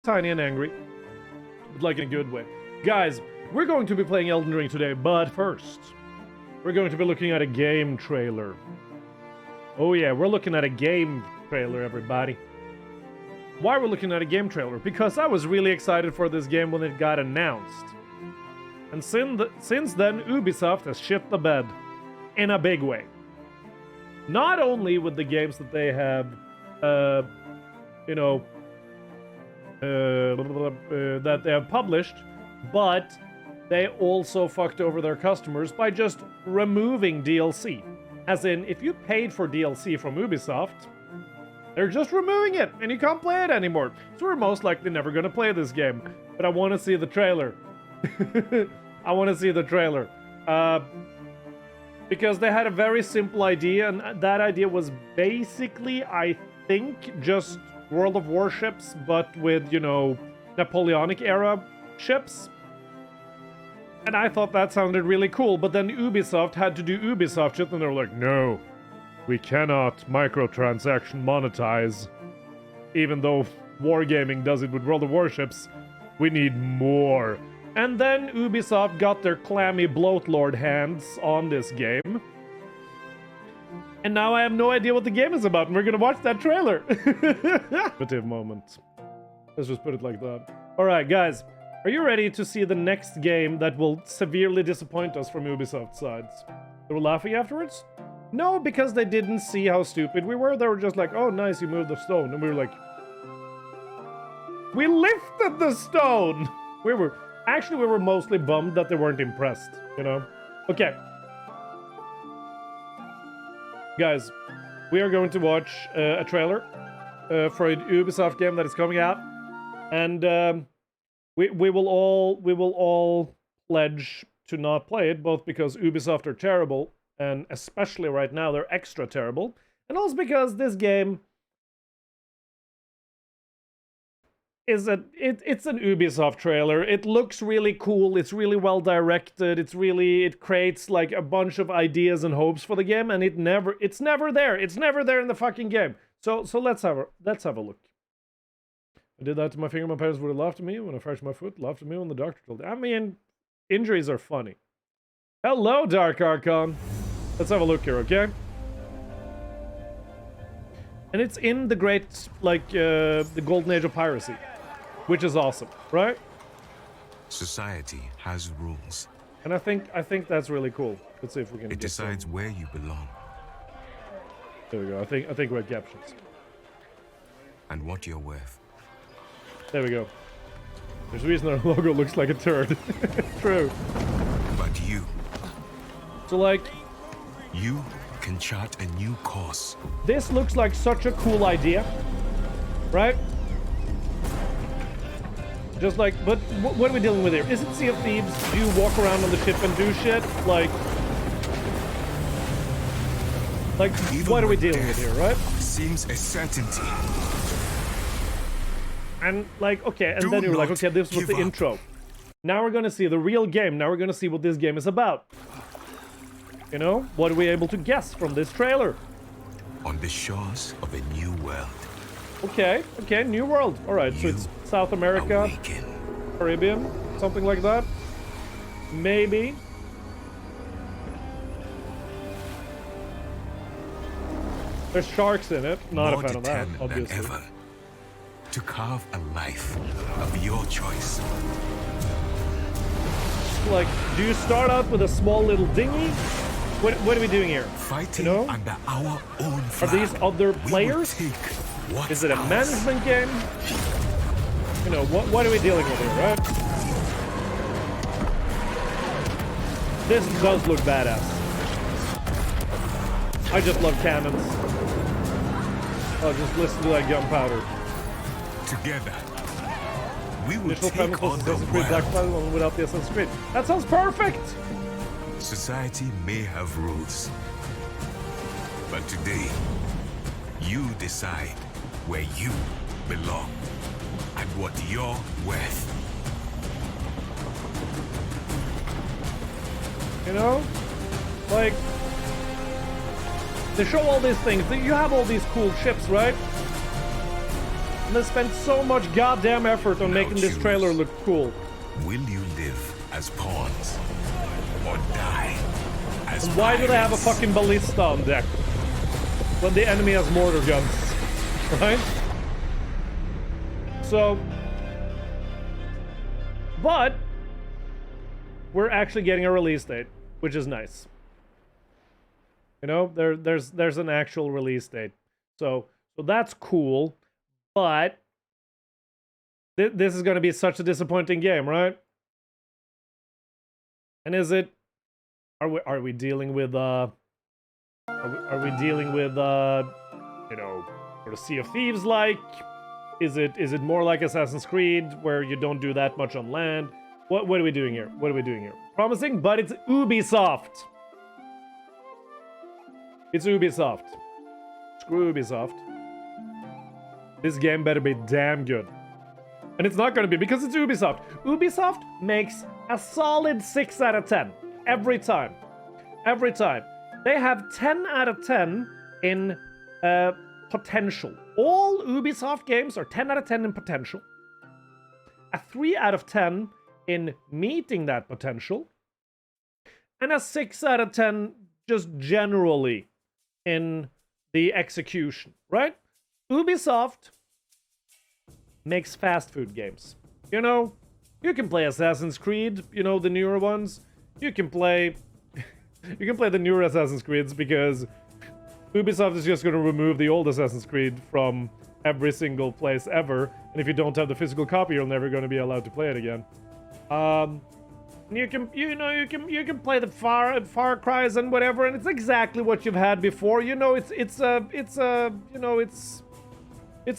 tiny and angry, but like in a good way. Guys, we're going to be playing Elden Ring today, but first, we're going to be looking at a game trailer. Oh yeah, we're looking at a game trailer, everybody. Why we're looking at a game trailer? Because I was really excited for this game when it got announced. And since then, Ubisoft has shit the bed. In a big way. Not only with the games that they have, that they have published, but they also fucked over their customers by just removing DLC. As in, if you paid for DLC from Ubisoft, they're just removing it, and you can't play it anymore. So we're most likely never gonna play this game. But I want to see the trailer. I want to see the trailer. Because they had a very simple idea, and that idea was basically, I think, just World of Warships, but with, Napoleonic era ships. And I thought that sounded really cool, but then Ubisoft had to do Ubisoft shit, and they were like, no, we cannot microtransaction monetize. Even though Wargaming does it with World of Warships, we need more. And then Ubisoft got their clammy bloatlord hands on this game. And now I have no idea what the game is about, and we're gonna watch that trailer. Moment. Let's just put it like that. Alright, guys. Are you ready to see the next game that will severely disappoint us from Ubisoft's sides? They were laughing afterwards? No, because they didn't see how stupid we were. They were just like, oh, nice, you moved the stone. And we were like, we lifted the stone! We were mostly bummed that they weren't impressed, Okay. Guys, we are going to watch a trailer for a Ubisoft game that is coming out. And we will all pledge to not play it, both because Ubisoft are terrible, and especially right now they're extra terrible, and also because this game is it's an Ubisoft trailer. It looks really cool, it's really well directed, it creates like a bunch of ideas and hopes for the game, and it's never there in the fucking game. So let's have a look. I did that to my finger. My parents would have laughed at me when I fractured my foot, laughed at me when the doctor told me. I mean, injuries are funny. Hello, Dark Archon. Let's have a look here, okay? And it's in the great, the golden age of piracy, which is awesome, right? Society has rules. And I think that's really cool. Let's see if we can. It decides where you belong. There we go. I think we're captions. And what you're worth. There we go. There's a reason our logo looks like a turd. True. But you. So like. You can chart a new course. This looks like such a cool idea, right? Just like, but what are we dealing with here? Is it Sea of Thieves? Do you walk around on the ship and do shit? Like what are we dealing with here, right? Seems a certainty. And like, okay, and then you're like, okay, this was the intro. Now we're gonna see the real game. Now we're gonna see what this game is about. What are we able to guess from this trailer? On the shores of a new world. Okay, new world. Alright, so it's South America, awaken. Caribbean, something like that. Maybe. There's sharks in it. Not a fan of that, obviously. Than ever to carve a life of your choice. Like, do you start out with a small little dinghy? What are we doing here? Fighting under our own flag. Are these other players? Is it a management game? What are we dealing with here, right? This does look badass. I just love cannons. I'll just listen to that gunpowder. Together, we will take on the Assassin's Creed Black Flag without the Assassin's Creed. That sounds perfect! Society may have rules, but today, you decide where you belong and what you're worth. Like, they show all these things. You have all these cool ships, right? And they spent so much goddamn effort on Now making this choose. trailer look cool. Will you live as pawns or die as And why do they have a pirates? fucking ballista on deck when the enemy has mortar guns, right? So, but we're actually getting a release date, which is nice. You know, there's an actual release date, so that's cool. But this is going to be such a disappointing game, right? And is it? Are we dealing with are we dealing with you know, sort of Sea of Thieves like? Is it more like Assassin's Creed where you don't do that much on land? What are we doing here? What are we doing here? Promising, but it's Ubisoft. It's Ubisoft. Screw Ubisoft. This game better be damn good. And it's not going to be because it's Ubisoft. Ubisoft makes a solid 6 out of 10 every time. Every time. They have 10 out of 10 in potential. All Ubisoft games are 10 out of 10 in potential. A 3 out of 10 in meeting that potential. And a 6 out of 10 just generally in the execution, right? Ubisoft makes fast food games. You know, you can play Assassin's Creed, you know, the newer ones. You can play the newer Assassin's Creeds because Ubisoft is just going to remove the old Assassin's Creed from every single place ever, and if you don't have the physical copy, you're never going to be allowed to play it again. You can play the Far Cries and whatever, and it's exactly what you've had before. You know, it's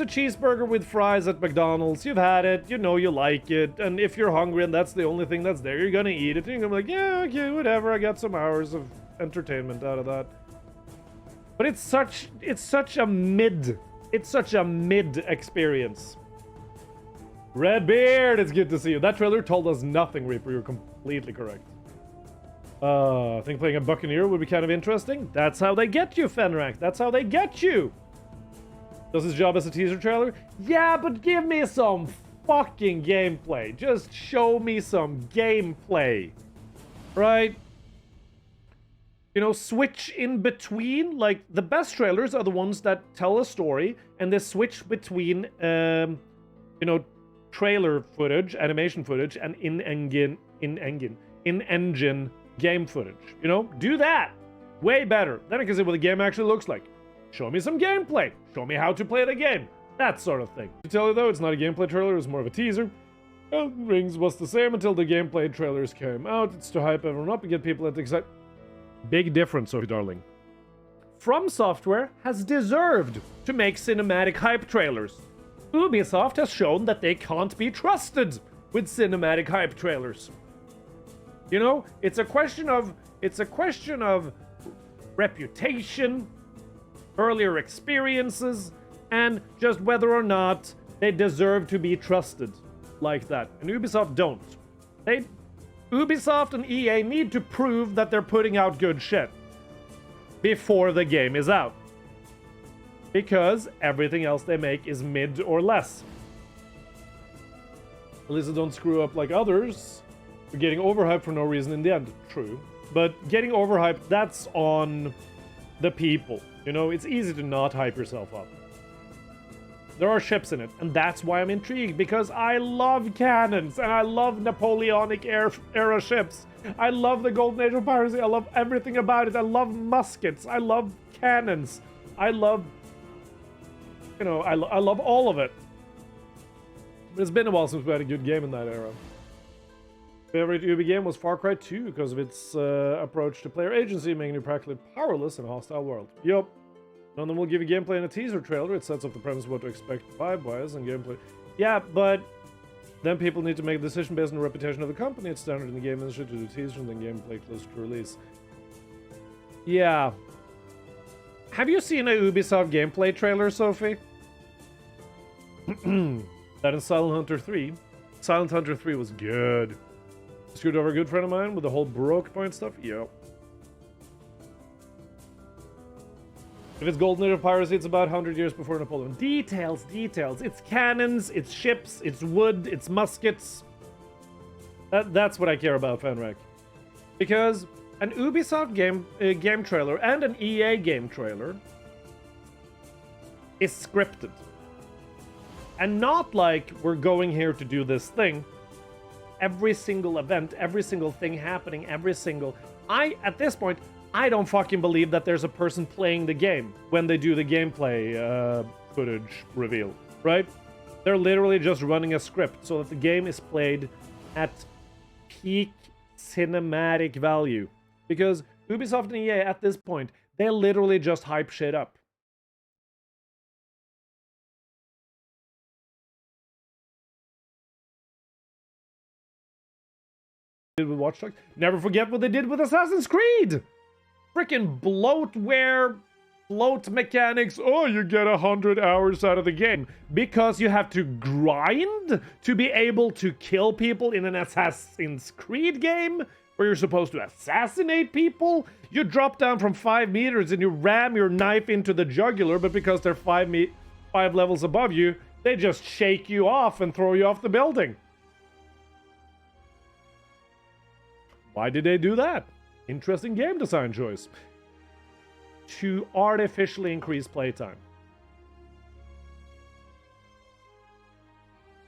a cheeseburger with fries at McDonald's. You've had it, you know you like it, and if you're hungry and that's the only thing that's there, you're gonna eat it, and you're gonna be like, yeah, okay, whatever, I got some hours of entertainment out of that. But it's such a mid experience. Redbeard, it's good to see you. That trailer told us nothing, Reaper, you're completely correct. I think playing a Buccaneer would be kind of interesting. That's how they get you, Fenrak, that's how they get you. Does his job as a teaser trailer? Yeah, but give me some fucking gameplay. Just show me some gameplay. Right? You know, switch in between. Like, the best trailers are the ones that tell a story, and they switch between, you know, trailer footage, animation footage, and in-engine game footage. You know, do that. Way better. Then I can see what the game actually looks like. Show me some gameplay. Show me how to play the game. That sort of thing. To tell you though, it's not a gameplay trailer, it's more of a teaser. Elden Rings was the same until the gameplay trailers came out. It's to hype everyone up and get people excited. Big difference, Sophie darling. From Software has deserved to make cinematic hype trailers. Ubisoft has shown that they can't be trusted with cinematic hype trailers. You know, it's a question of reputation, earlier experiences, and just whether or not they deserve to be trusted like that. And Ubisoft don't. Ubisoft and EA need to prove that they're putting out good shit before the game is out. Because everything else they make is mid or less. At least they don't screw up like others. We're getting overhyped for no reason in the end. True. But getting overhyped, that's on the people. You know, it's easy to not hype yourself up. There are ships in it, and that's why I'm intrigued, because I love cannons, and I love Napoleonic era ships. I love the Golden Age of piracy. I love everything about it. I love muskets. I love cannons. I love, you know, I love all of it. But it's been a while since we had a good game in that era. Favorite Ubi game was Far Cry 2 because of its approach to player agency, making you practically powerless in a hostile world. Yup. None of them will give you gameplay in a teaser trailer. It sets up the premise of what to expect vibe-wise and gameplay. Yeah, but then people need to make a decision based on the reputation of the company. It's standard in the game industry to do teasers and then gameplay close to release. Yeah. Have you seen a Ubisoft gameplay trailer, Sophie? That in Silent Hunter 3. Silent Hunter 3 was good. Screwed over a good friend of mine with the whole Broke Point stuff? Yep. If it's Golden Age of piracy, it's about 100 years before Napoleon. Details, details. It's cannons, it's ships, it's wood, it's muskets. That's what I care about, Fenrek. Because an Ubisoft game trailer and an EA game trailer is scripted. And not like we're going here to do this thing. Every single event, every single thing happening, at this point, I don't fucking believe that there's a person playing the game when they do the gameplay footage reveal, right? They're literally just running a script so that the game is played at peak cinematic value. Because Ubisoft and EA at this point, they literally just hype shit up. With Watch Dogs. Never forget what they did with Assassin's Creed! Freaking bloatware, bloat mechanics. Oh, you get 100 hours out of the game. Because you have to grind to be able to kill people in an Assassin's Creed game where you're supposed to assassinate people. You drop down from 5 meters and you ram your knife into the jugular, but because they're 5 levels above you, they just shake you off and throw you off the building. Why did they do that? Interesting game design choice. To artificially increase playtime.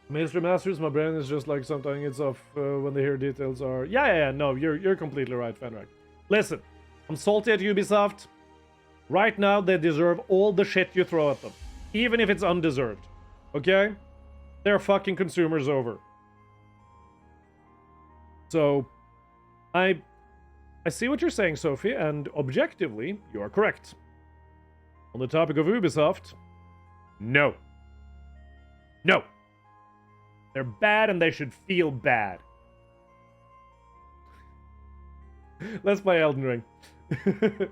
Mainstream Masters, my brain is just like sometimes it's off when they hear details are... Yeah, no, you're completely right, Fenrek. Listen, I'm salty at Ubisoft. Right now, they deserve all the shit you throw at them. Even if it's undeserved. Okay? They're fucking consumers over. So... I see what you're saying, Sophie, and objectively, you are correct. On the topic of Ubisoft, no. No. They're bad and they should feel bad. Let's play Elden Ring.